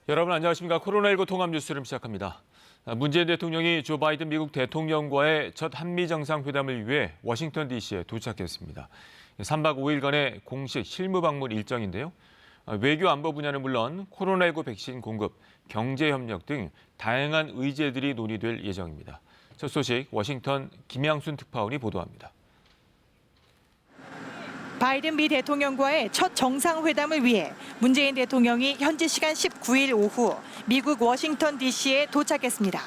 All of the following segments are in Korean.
여러분 안녕하십니까. 코로나19 통합 뉴스를 시작합니다. 문재인 대통령이 조 바이든 미국 대통령과의 첫 한미 정상회담을 위해 워싱턴 DC에 도착했습니다. 3박 5일간의 공식 실무 방문 일정인데요. 외교 안보 분야는 물론 코로나19 백신 공급, 경제 협력 등 다양한 의제들이 논의될 예정입니다. 첫 소식 워싱턴 김양순 특파원이 보도합니다. 바이든 미 대통령과의 첫 정상회담을 위해 문재인 대통령이 현지 시간 19일 오후 미국 워싱턴 DC에 도착했습니다.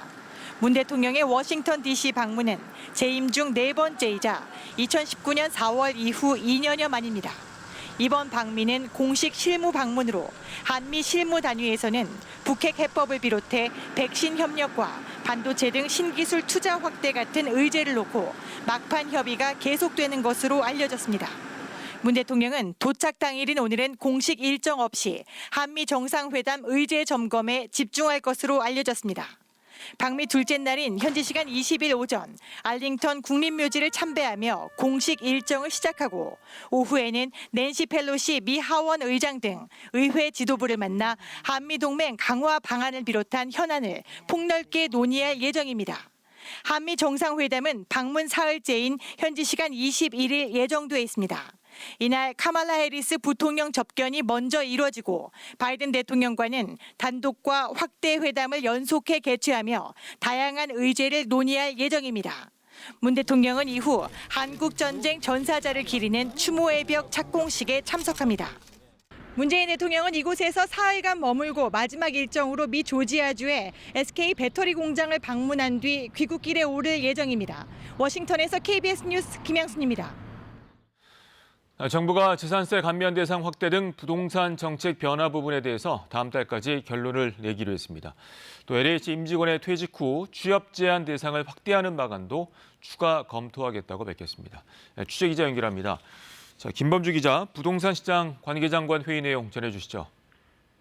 문 대통령의 워싱턴 DC 방문은 재임 중 네 번째이자 2019년 4월 이후 2년여 만입니다. 이번 방미는 공식 실무 방문으로 한미 실무 단위에서는 북핵 해법을 비롯해 백신 협력과 반도체 등 신기술 투자 확대 같은 의제를 놓고 막판 협의가 계속되는 것으로 알려졌습니다. 문 대통령은 도착 당일인 오늘은 공식 일정 없이 한미 정상회담 의제 점검에 집중할 것으로 알려졌습니다. 방미 둘째 날인 현지 시간 20일 오전 알링턴 국립묘지를 참배하며 공식 일정을 시작하고 오후에는 낸시 펠로시 미 하원 의장 등 의회 지도부를 만나 한미동맹 강화 방안을 비롯한 현안을 폭넓게 논의할 예정입니다. 한미 정상회담은 방문 사흘째인 현지 시간 21일 예정돼 있습니다. 이날 카말라 해리스 부통령 접견이 먼저 이루어지고 바이든 대통령과는 단독과 확대 회담을 연속해 개최하며 다양한 의제를 논의할 예정입니다. 문 대통령은 이후 한국전쟁 전사자를 기리는 추모의 벽 착공식에 참석합니다. 문재인 대통령은 이곳에서 사흘간 머물고 마지막 일정으로 미 조지아주의 SK 배터리 공장을 방문한 뒤 귀국길에 오를 예정입니다. 워싱턴에서 KBS 뉴스 김양순입니다. 정부가 재산세 감면 대상 확대 등 부동산 정책 변화 부분에 대해서 다음 달까지 결론을 내기로 했습니다. 또 LH 임직원의 퇴직 후 취업 제한 대상을 확대하는 방안도 추가 검토하겠다고 밝혔습니다. 취재기자 연결합니다. 자, 김범주 기자, 부동산 시장 관계장관 회의 내용 전해주시죠.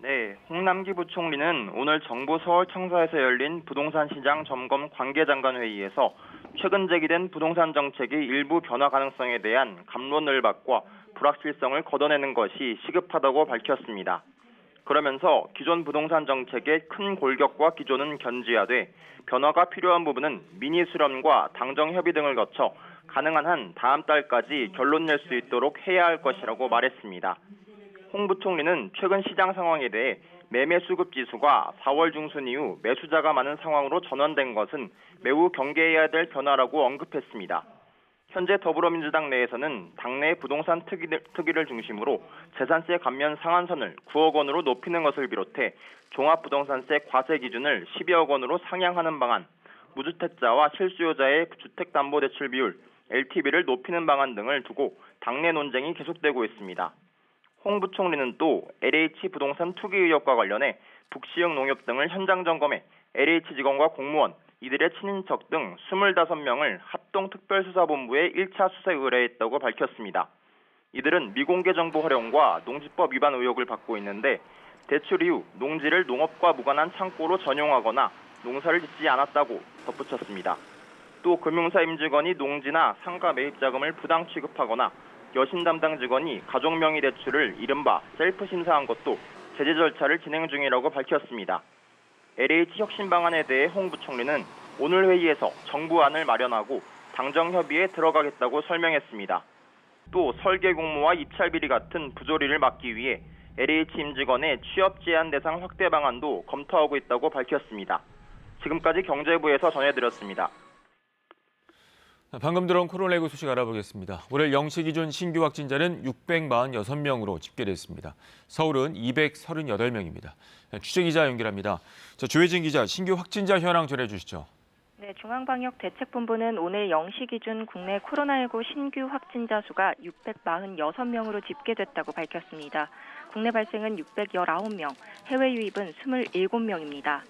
네, 홍남기 부총리는 오늘 정부 서울청사에서 열린 부동산 시장 점검 관계장관 회의에서 최근 제기된 부동산 정책의 일부 변화 가능성에 대한 갑론을박과 불확실성을 걷어내는 것이 시급하다고 밝혔습니다. 그러면서 기존 부동산 정책의 큰 골격과 기조는 견지하되 변화가 필요한 부분은 민의 수렴과 당정 협의 등을 거쳐 가능한 한 다음 달까지 결론 낼 수 있도록 해야 할 것이라고 말했습니다. 홍 부총리는 최근 시장 상황에 대해 매매 수급 지수가 4월 중순 이후 매수자가 많은 상황으로 전환된 것은 매우 경계해야 될 변화라고 언급했습니다. 현재 더불어민주당 내에서는 당내 부동산 특위를 중심으로 재산세 감면 상한선을 9억 원으로 높이는 것을 비롯해 종합부동산세 과세 기준을 12억 원으로 상향하는 방안, 무주택자와 실수요자의 주택담보대출 비율, LTV를 높이는 방안 등을 두고 당내 논쟁이 계속되고 있습니다. 홍 부총리는 또 LH 부동산 투기 의혹과 관련해 북시흥 농협 등을 현장 점검해 LH 직원과 공무원, 이들의 친인척 등 25명을 합동특별수사본부에 1차 수사에 의뢰했다고 밝혔습니다. 이들은 미공개 정보 활용과 농지법 위반 의혹을 받고 있는데 대출 이후 농지를 농업과 무관한 창고로 전용하거나 농사를 짓지 않았다고 덧붙였습니다. 또 금융사 임직원이 농지나 상가 매입 자금을 부당 취급하거나 여신 담당 직원이 가족명의 대출을 이른바 셀프 심사한 것도 제재 절차를 진행 중이라고 밝혔습니다. LH 혁신 방안에 대해 홍 부총리는 오늘 회의에서 정부안을 마련하고 당정 협의에 들어가겠다고 설명했습니다. 또 설계 공모와 입찰 비리 같은 부조리를 막기 위해 LH 임직원의 취업 제한 대상 확대 방안도 검토하고 있다고 밝혔습니다. 지금까지 경제부에서 전해드렸습니다. 방금 들어온 코로나19 소식 알아보겠습니다. 올해 0시 기준 신규 확진자는 646명으로 집계됐습니다. 서울은 238명입니다. 취재기자 연결합니다. 조혜진 기자, 신규 확진자 현황 전해주시죠. 네, 중앙방역대책본부는 오늘 0시 기준 국내 코로나19 신규 확진자 수가 646명으로 집계됐다고 밝혔습니다. 국내 발생은 619명, 해외 유입은 27명입니다.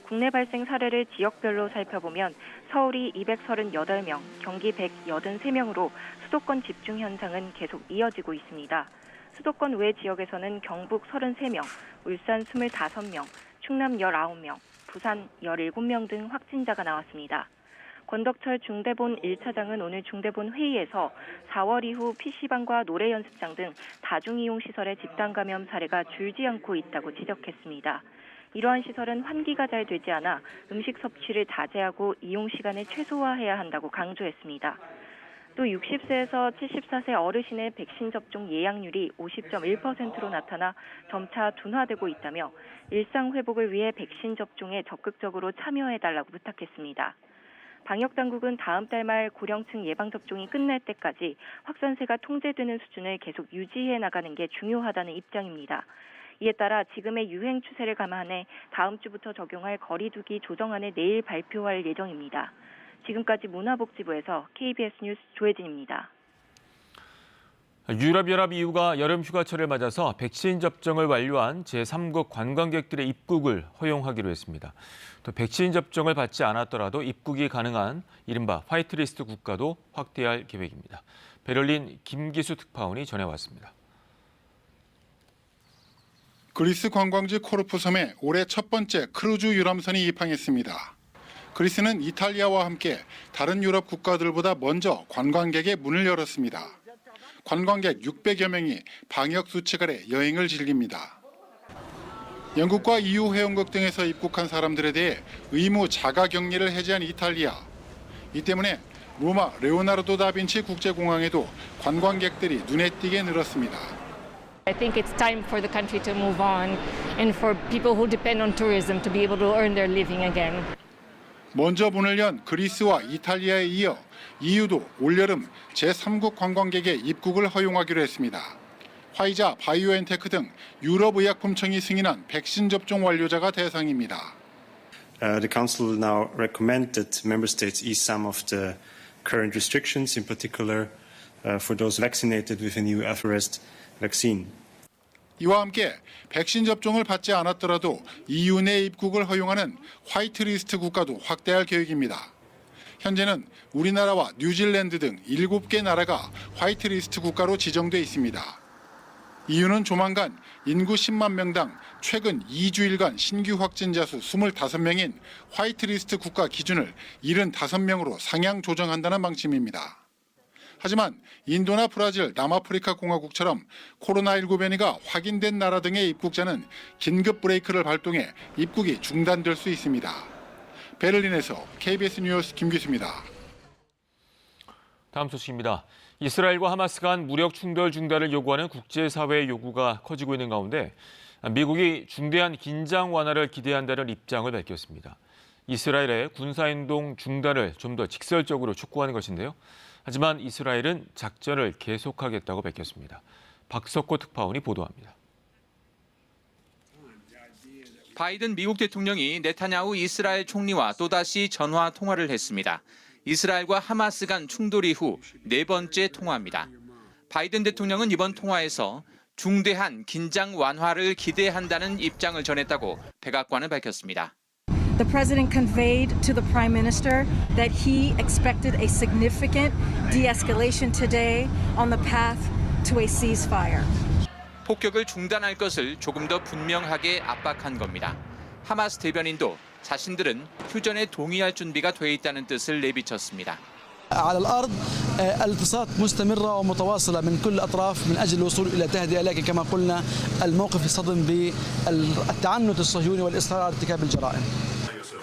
국내 발생 사례를 지역별로 살펴보면 서울이 238명, 경기 183명으로 수도권 집중 현상은 계속 이어지고 있습니다. 수도권 외 지역에서는 경북 33명, 울산 25명, 충남 19명, 부산 17명 등 확진자가 나왔습니다. 권덕철 중대본 1차장은 오늘 중대본 회의에서 4월 이후 PC방과 노래 연습장 등 다중이용 시설의 집단 감염 사례가 줄지 않고 있다고 지적했습니다. 이러한 시설은 환기가 잘 되지 않아 음식 섭취를 자제하고 이용 시간을 최소화해야 한다고 강조했습니다. 또 60세에서 74세 어르신의 백신 접종 예약률이 50.1%로 나타나 점차 둔화되고 있다며 일상 회복을 위해 백신 접종에 적극적으로 참여해달라고 부탁했습니다. 방역당국은 다음 달 말 고령층 예방접종이 끝날 때까지 확산세가 통제되는 수준을 계속 유지해 나가는 게 중요하다는 입장입니다. 이에 따라 지금의 유행 추세를 감안해 다음 주부터 적용할 거리두기 조정안을 내일 발표할 예정입니다. 지금까지 문화복지부에서 KBS 뉴스 조혜진입니다. 유럽연합 EU가 여름 휴가철을 맞아서 백신 접종을 완료한 제3국 관광객들의 입국을 허용하기로 했습니다. 또 백신 접종을 받지 않았더라도 입국이 가능한 이른바 화이트리스트 국가도 확대할 계획입니다. 베를린 김기수 특파원이 전해왔습니다. 그리스 관광지 코르푸 섬에 올해 첫 번째 크루즈 유람선이 입항했습니다. 그리스는 이탈리아와 함께 다른 유럽 국가들보다 먼저 관광객의 문을 열었습니다. 관광객 600여 명이 방역 수칙 아래 여행을 즐깁니다. 영국과 EU 회원국 등에서 입국한 사람들에 대해 의무 자가격리를 해제한 이탈리아. 이 때문에 로마 레오나르도 다빈치 국제공항에도 관광객들이 눈에 띄게 늘었습니다. I think it's time for the country to move on and for people who depend on tourism to be able to earn their living again. 먼저 문을 연 그리스와 이탈리아에 이어 EU도 올여름 제3국 관광객의 입국을 허용하기로 했습니다. 화이자, 바이오엔테크 등 유럽 의약품청이 승인한 백신 접종 완료자가 대상입니다. The Council will now recommend that member states ease some of the current restrictions, in particular for those vaccinated with a new Alpharest vaccine. 이와 함께 백신 접종을 받지 않았더라도 EU 내 입국을 허용하는 화이트리스트 국가도 확대할 계획입니다. 현재는 우리나라와 뉴질랜드 등 7개 나라가 화이트리스트 국가로 지정돼 있습니다. EU는 조만간 인구 10만 명당 최근 2주일간 신규 확진자 수 25명인 화이트리스트 국가 기준을 75명으로 상향 조정한다는 방침입니다. 하지만 인도나 브라질, 남아프리카 공화국처럼 코로나19 변이가 확인된 나라 등의 입국자는 긴급 브레이크를 발동해 입국이 중단될 수 있습니다. 베를린에서 KBS 뉴스 김기수입니다. 다음 소식입니다. 이스라엘과 하마스 간 무력 충돌 중단을 요구하는 국제사회의 요구가 커지고 있는 가운데 미국이 중대한 긴장 완화를 기대한다는 입장을 밝혔습니다. 이스라엘의 군사행동 중단을 좀 더 직설적으로 촉구하는 것인데요. 하지만 이스라엘은 작전을 계속하겠다고 밝혔습니다. 박석호 특파원이 보도합니다. 바이든 미국 대통령이 네타냐후 이스라엘 총리와 또다시 전화 통화를 했습니다. 이스라엘과 하마스 간 충돌 이후 네 번째 통화입니다. 바이든 대통령은 이번 통화에서 중대한 긴장 완화를 기대한다는 입장을 전했다고 백악관은 밝혔습니다. The president conveyed to the prime minister that he expected a significant de-escalation today on the path to a ceasefire. 폭격을 중단할 것을 조금 더 분명하게 압박한 겁니다. 하마스 대변인도 자신들은 휴전에 동의할 준비가 돼 있다는 뜻을 내비쳤습니다. على الأرض الاتصالات مستمرة ومتواصلة من كل الأطراف من أجل الوصول إلى تهدئة، لكن كما قلنا الموقف يصطدم بالتعنت الصهيوني والإصرار على ارتكاب الجرائم.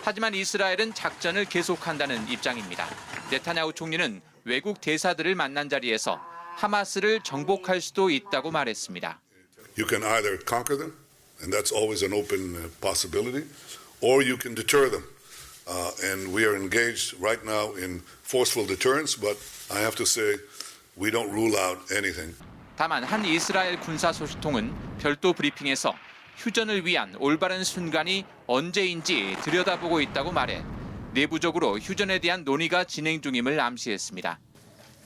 하지만 이스라엘은 작전을 계속한다는 입장입니다. 네타냐후 총리는 외국 대사들을 만난 자리에서 하마스를 정복할 수도 있다고 말했습니다. You can either conquer them, and that's always an open possibility, or you can deter them. And we are engaged right now in forceful deterrence, but I have to say we don't rule out anything. 다만 한 이스라엘 군사 소식통은 별도 브리핑에서 휴전을 위한 올바른 순간이 언제인지 들여다보고 있다고 말해 내부적으로 휴전에 대한 논의가 진행 중임을 암시했습니다.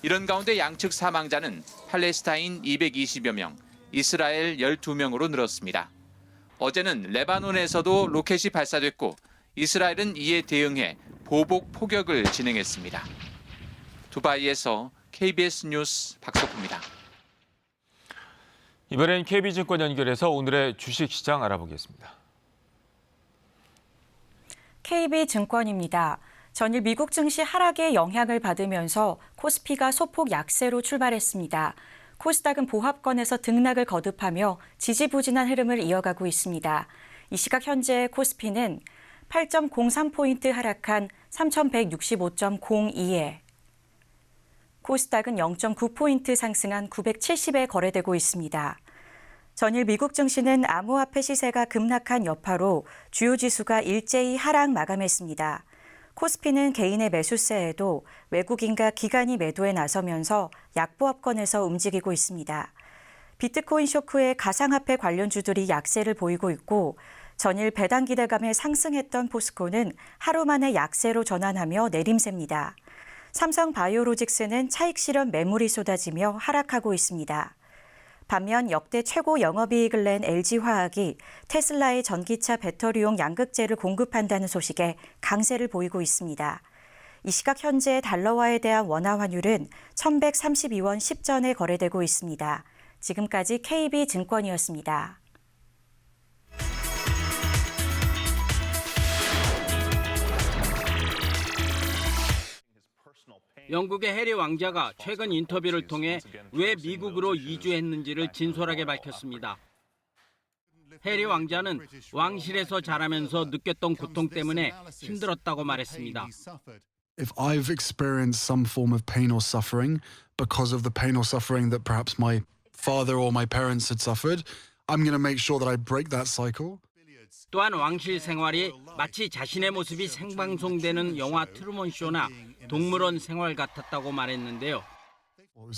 이런 가운데 양측 사망자는 팔레스타인 220여 명, 이스라엘 12명으로 늘었습니다. 어제는 레바논에서도 로켓이 발사됐고 이스라엘은 이에 대응해 보복 포격을 진행했습니다. 두바이에서 KBS 뉴스 박석호입니다. 이번엔 KB증권 연결해서 오늘의 주식시장 알아보겠습니다. KB증권입니다. 전일 미국 증시 하락의 영향을 받으면서 코스피가 소폭 약세로 출발했습니다. 코스닥은 보합권에서 등락을 거듭하며 지지부진한 흐름을 이어가고 있습니다. 이 시각 현재 코스피는 8.03포인트 하락한 3,165.02에 코스닥은 0.9포인트 상승한 970에 거래되고 있습니다. 전일 미국 증시는 암호화폐 시세가 급락한 여파로 주요 지수가 일제히 하락 마감했습니다. 코스피는 개인의 매수세에도 외국인과 기관이 매도에 나서면서 약보합권에서 움직이고 있습니다. 비트코인 쇼크에 가상화폐 관련주들이 약세를 보이고 있고 전일 배당 기대감에 상승했던 포스코는 하루 만에 약세로 전환하며 내림세입니다. 삼성바이오로직스는 차익 실현 매물이 쏟아지며 하락하고 있습니다. 반면 역대 최고 영업이익을 낸 LG화학이 테슬라의 전기차 배터리용 양극재를 공급한다는 소식에 강세를 보이고 있습니다. 이 시각 현재 달러화에 대한 원화 환율은 1,132원 10전에 거래되고 있습니다. 지금까지 KB증권이었습니다. 영국의 해리 왕자가 최근 인터뷰를 통해 왜 미국으로 이주했는지를 진솔하게 밝혔습니다. 해리 왕자는 왕실에서 자라면서 느꼈던 고통 때문에 힘들었다고 말했습니다. If I've experienced some form of pain or suffering because of the pain or suffering that perhaps my father or my parents had suffered, I'm going to make sure that I break that cycle. 또한 왕실 생활이 마치 자신의 모습이 생방송되는 영화 트루먼 쇼나 동물원 생활 같았다고 말했는데요.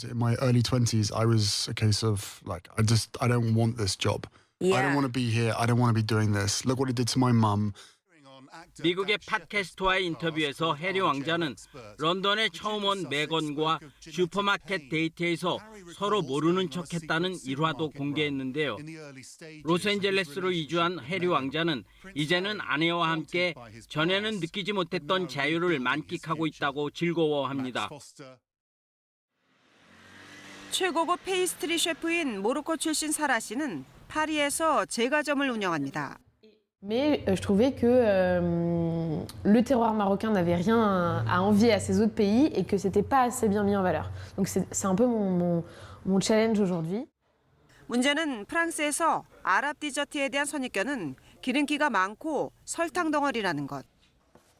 In my early 20s, I was a case of like, I don't want this job. I don't want to be here. I don't want to be doing this. Look what it did to my mum. 미국의 팟캐스트와의 인터뷰에서 해리 왕자는 런던에 처음 온 메건과 슈퍼마켓 데이트에서 서로 모르는 척했다는 일화도 공개했는데요. 로스앤젤레스로 이주한 해리 왕자는 이제는 아내와 함께 전에는 느끼지 못했던 자유를 만끽하고 있다고 즐거워합니다. 최고급 페이스트리 셰프인 모로코 출신 사라 씨는 파리에서 제과점을 운영합니다. Mais je trouvais que le terroir marocain n'avait rien à envier à ces autres pays et que c'était pas assez bien mis en valeur. Donc c'est un peu mon challenge aujourd'hui. 문제는 프랑스에서 아랍 디저트에 대한 선입견은 기름기가 많고 설탕 덩어리라는 것.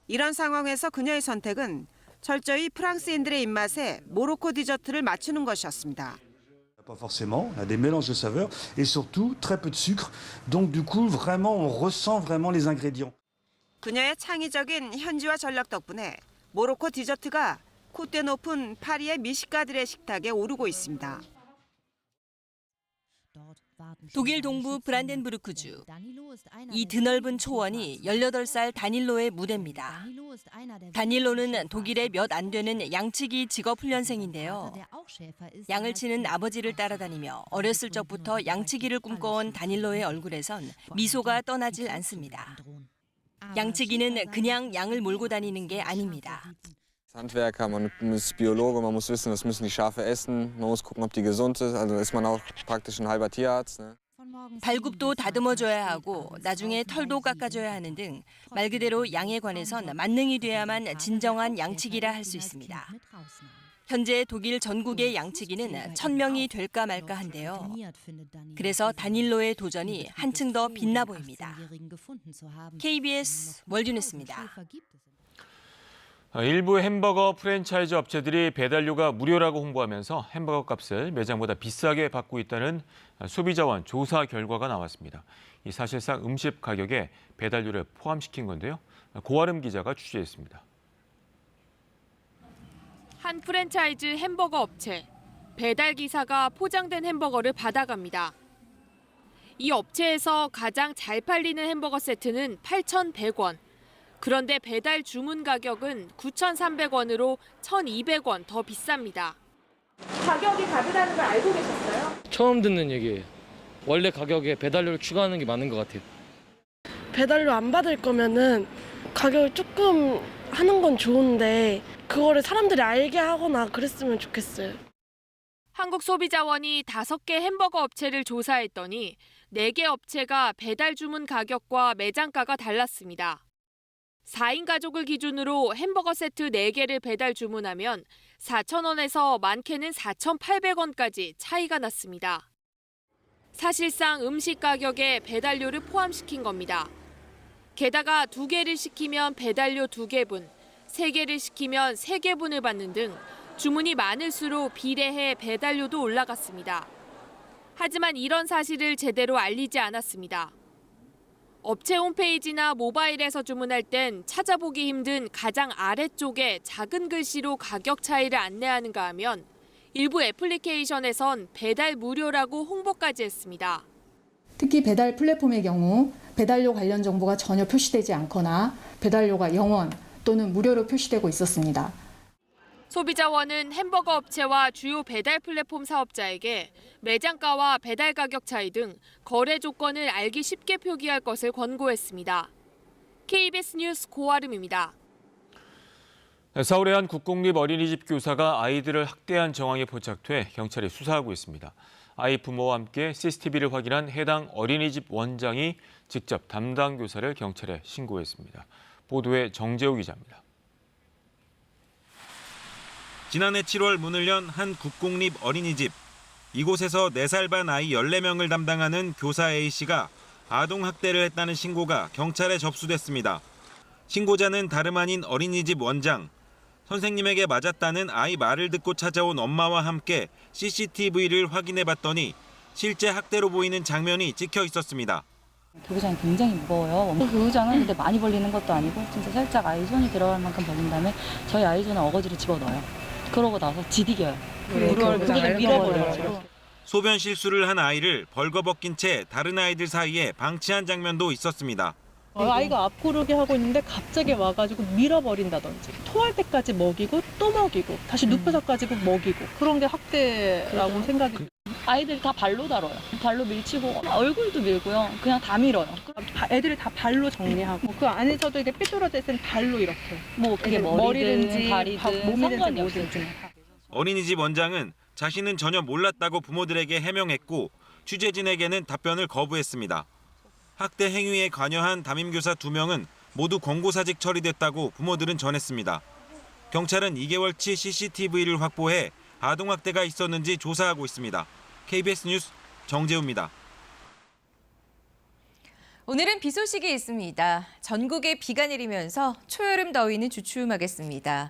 이런 상황에서 그녀의 선택은 철저히 프랑스인들의 입맛에 모로코 디저트를 맞추는 것이었습니다. Pas forcément, on a des mélanges de saveurs et surtout très peu de sucre. Donc du coup, vraiment, on ressent vraiment les ingrédients. 그녀의 창의적인 현지화 전략 덕분에 모로코 디저트가 콧대 높은 파리의 미식가들의 식탁에 오르고 있습니다. 독일 동부 브란덴부르크주. 이 드넓은 초원이 18살 다닐로의 무대입니다. 다닐로는 독일의 몇 안 되는 양치기 직업훈련생인데요. 양을 치는 아버지를 따라다니며 어렸을 적부터 양치기를 꿈꿔온 다닐로의 얼굴에선 미소가 떠나질 않습니다. 양치기는 그냥 양을 몰고 다니는 게 아닙니다. Handwerker, man ist Biologe, man muss wissen, was müssen die Schafe essen, man muss gucken, ob die gesund sind, also ist man auch praktisch ein halber Tierarzt. Ne? 발굽도 다듬어줘야 하고 나중에 털도 깎아줘야 하는 등 말 그대로 양에 관해선 만능이 돼야만 진정한 양치기라 할 수 있습니다. 현재 독일 전국의 양치기는 1,000명이 될까 말까 한데요. 그래서 다닐로의 도전이 한층 더 빛나 보입니다. KBS 월드뉴스입니다. 일부 햄버거 프랜차이즈 업체들이 배달료가 무료라고 홍보하면서 햄버거 값을 매장보다 비싸게 받고 있다는 소비자원 조사 결과가 나왔습니다. 이 사실상 음식 가격에 배달료를 포함시킨 건데요. 고아름 기자가 취재했습니다. 한 프랜차이즈 햄버거 업체. 배달 기사가 포장된 햄버거를 받아갑니다. 이 업체에서 가장 잘 팔리는 햄버거 세트는 8,100원. 그런데 배달 주문 가격은 9,300원으로 1,200원 더 비쌉니다. 가격이 다르다는 걸 알고 계셨어요? 처음 듣는 얘기예요. 원래 가격에 배달료를 추가하는 게 맞는 것 같아요. 배달료 안 받을 거면은 가격을 조금 하는 건 좋은데 그거를 사람들이 알게 하거나 그랬으면 좋겠어요. 한국소비자원이 5개 햄버거 업체를 조사했더니 4개 업체가 배달 주문 가격과 매장가가 달랐습니다. 4인 가족을 기준으로 햄버거 세트 4개를 배달 주문하면 4,000원에서 많게는 4,800원까지 차이가 났습니다. 사실상 음식 가격에 배달료를 포함시킨 겁니다. 게다가 2개를 시키면 배달료 2개분, 3개를 시키면 3개분을 받는 등 주문이 많을수록 비례해 배달료도 올라갔습니다. 하지만 이런 사실을 제대로 알리지 않았습니다. 업체 홈페이지나 모바일에서 주문할 땐 찾아보기 힘든 가장 아래쪽에 작은 글씨로 가격 차이를 안내하는가 하면 일부 애플리케이션에선 배달 무료라고 홍보까지 했습니다. 특히 배달 플랫폼의 경우 배달료 관련 정보가 전혀 표시되지 않거나 배달료가 0원 또는 무료로 표시되고 있었습니다. 소비자원은 햄버거 업체와 주요 배달 플랫폼 사업자에게 매장가와 배달 가격 차이 등 거래 조건을 알기 쉽게 표기할 것을 권고했습니다. KBS 뉴스 고아름입니다. 서울의 한 국공립 어린이집 교사가 아이들을 학대한 정황이 포착돼 경찰이 수사하고 있습니다. 아이 부모와 함께 CCTV를 확인한 해당 어린이집 원장이 직접 담당 교사를 경찰에 신고했습니다. 보도에 정재우 기자입니다. 지난해 7월 문을 연 한 국공립 어린이집. 이곳에서 4살 반 아이 14명을 담당하는 교사 A씨가 아동학대를 했다는 신고가 경찰에 접수됐습니다. 신고자는 다름 아닌 어린이집 원장. 선생님에게 맞았다는 아이 말을 듣고 찾아온 엄마와 함께 CCTV를 확인해봤더니 실제 학대로 보이는 장면이 찍혀 있었습니다. 교구장이 굉장히 무거워요. 교구장은 근데 많이 벌리는 것도 아니고 진짜 살짝 아이 손이 들어갈 만큼 벌린 다음에 저희 아이 손에 어거지를 집어넣어요. 그러고 나서 디디겨요. 그냥 밀어버려요. 소변 실수를 한 아이를 벌거벗긴 채 다른 아이들 사이에 방치한 장면도 있었습니다. 아이가 앞구르기 하고 있는데 갑자기 와가지고 밀어버린다든지 토할 때까지 먹이고 또 먹이고 다시 눕혀서까지 먹이고 그런 게 학대라고 생각이 아이들이 다 발로 다뤄요. 발로 밀치고 얼굴도 밀고요. 그냥 다 밀어요. 애들이 다 발로 정리하고 그 안에서도 이게 삐뚤어져 있으면 발로 이렇게 뭐 그게 머리든지 다리든 몸이든지 뭐든지. 어린이집 원장은 자신은 전혀 몰랐다고 부모들에게 해명했고 취재진에게는 답변을 거부했습니다. 학대 행위에 관여한 담임교사 2명은 모두 권고사직 처리됐다고 부모들은 전했습니다. 경찰은 2개월치 CCTV를 확보해 아동학대가 있었는지 조사하고 있습니다. KBS 뉴스 정재우입니다. 오늘은 비 소식이 있습니다. 전국에 비가 내리면서 초여름 더위는 주춤하겠습니다.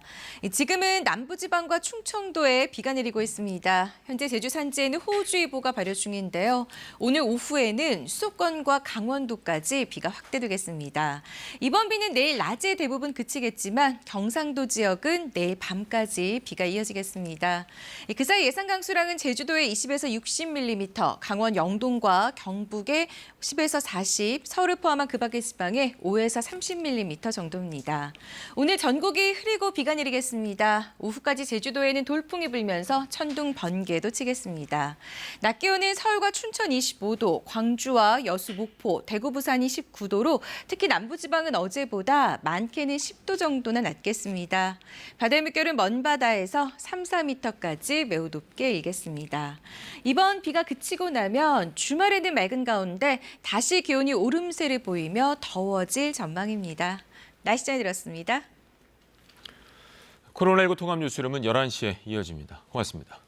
지금은 남부지방과 충청도에 비가 내리고 있습니다. 현재 제주 산지에는 호우주의보가 발효 중인데요. 오늘 오후에는 수도권과 강원도까지 비가 확대되겠습니다. 이번 비는 내일 낮에 대부분 그치겠지만 경상도 지역은 내일 밤까지 비가 이어지겠습니다. 그 사이 예상 강수량은 제주도에 20에서 60mm, 강원 영동과 경북에 10에서 40, 서울을 포함한 그 밖의 지방에 5에서 30mm 정도입니다. 오늘 전국이 흐리고 비가 내리겠습니다. 오후까지 제주도에는 돌풍이 불면서 천둥, 번개도 치겠습니다. 낮 기온은 서울과 춘천 25도, 광주와 여수, 목포, 대구, 부산이 19도로 특히 남부지방은 어제보다 많게는 10도 정도나 낮겠습니다. 바다의 물결은 먼 바다에서 3, 4m까지 매우 높게 일겠습니다. 이번 비가 그치고 나면 주말에는 맑은 가운데 다시 기온이 오름세를 보이며 더워질 전망입니다. 날씨 전해드렸습니다. 코로나19 통합 뉴스룸은 11시에 이어집니다. 고맙습니다.